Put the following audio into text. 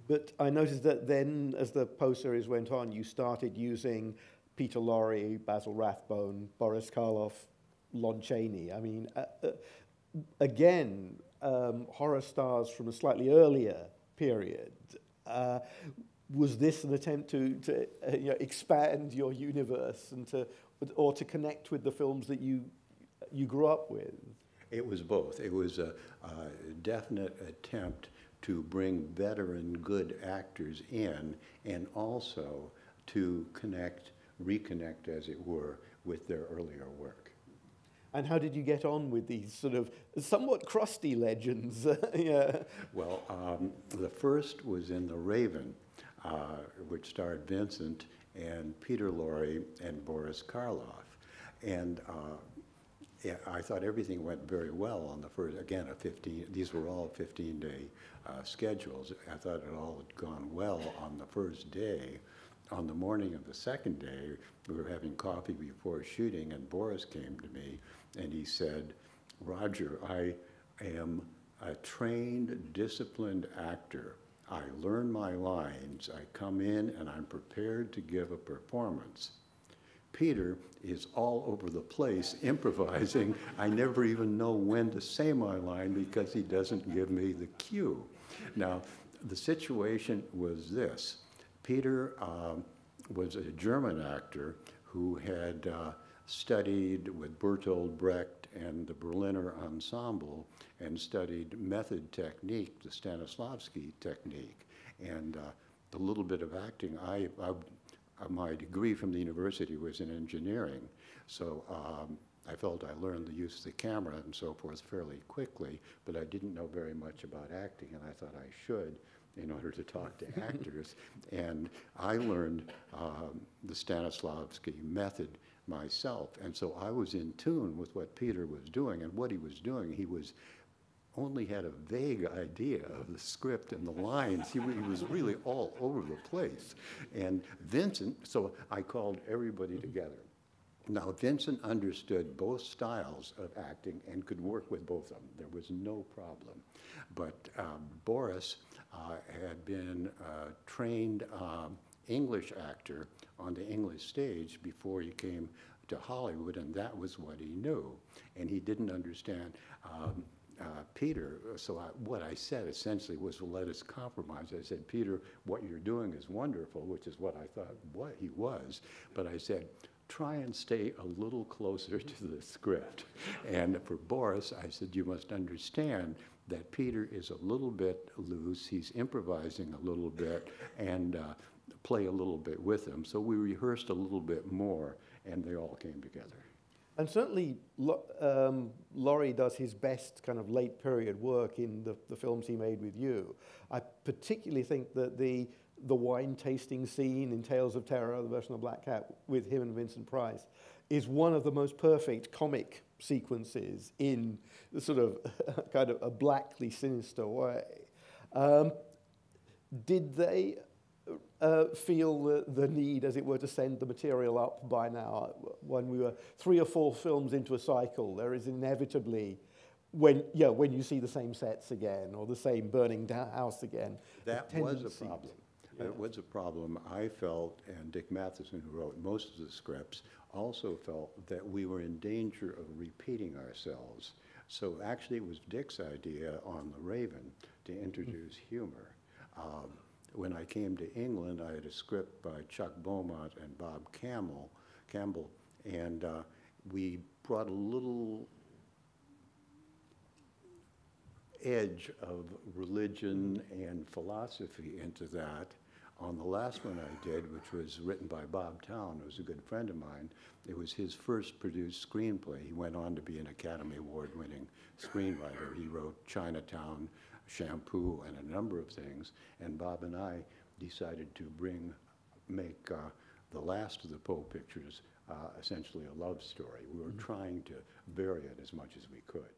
But I noticed that then, as the Poe series went on, you started using Peter Lorre, Basil Rathbone, Boris Karloff, Lon Chaney. I mean, again, horror stars from a slightly earlier period. Was this an attempt to expand your universe and to connect with the films that you grew up with? It was both. It was a definite attempt to bring veteran good actors in, and also to reconnect, as it were, with their earlier work. And how did you get on with these sort of somewhat crusty legends? Yeah. Well, the first was in The Raven, which starred Vincent and Peter Lorre and Boris Karloff. And yeah, I thought everything went very well on the first, again, these were all 15-day schedules. I thought it all had gone well on the first day. On the morning of the second day, we were having coffee before shooting, and Boris came to me and he said, "Roger, I am a trained, disciplined actor. I learn my lines, I come in and I'm prepared to give a performance. Peter is all over the place improvising. I never even know when to say my line because he doesn't give me the cue." Now, the situation was this. Peter was a German actor who had studied with Bertolt Brecht and the Berliner Ensemble and studied method technique, the Stanislavski technique. And the little bit of acting, my degree from the university was in engineering, so I felt I learned the use of the camera and so forth fairly quickly, but I didn't know very much about acting, and I thought I should in order to talk to actors. And I learned the Stanislavski method myself, and so I was in tune with what Peter was doing, and what he was doing, he only had a vague idea of the script and the lines. He was really all over the place. And Vincent, so I called everybody together. Now, Vincent understood both styles of acting and could work with both of them. There was no problem. But Boris had been a trained English actor on the English stage before he came to Hollywood, and that was what he knew. And he didn't understand Peter, so what I said essentially was, well, let us compromise. I said, Peter, what you're doing is wonderful, which is what I thought what he was, but I said, try and stay a little closer to the script. And for Boris, I said, you must understand that Peter is a little bit loose, he's improvising a little bit, and play a little bit with him. So we rehearsed a little bit more, and they all came together. And certainly, Laurie does his best kind of late period work in the films he made with you. I particularly think that the wine tasting scene in Tales of Terror, the version of Black Cat with him and Vincent Price, is one of the most perfect comic sequences in the sort of kind of a blackly sinister way. Did they feel the need, as it were, to send the material up by now? When we were 3 or 4 films into a cycle, there is inevitably, when you see the same sets again or the same burning down house again. That was a problem. Yeah. It was a problem. I felt, and Dick Matheson, who wrote most of the scripts, also felt that we were in danger of repeating ourselves. So actually it was Dick's idea on The Raven to introduce humor. When I came to England, I had a script by Chuck Beaumont and Bob Campbell, and we brought a little edge of religion and philosophy into that. On the last one I did, which was written by Bob Town, who was a good friend of mine, it was his first produced screenplay. He went on to be an Academy Award-winning screenwriter. He wrote Chinatown, Shampoo, and a number of things, and Bob and I decided to make the last of the Poe pictures essentially a love story. We were trying to vary it as much as we could.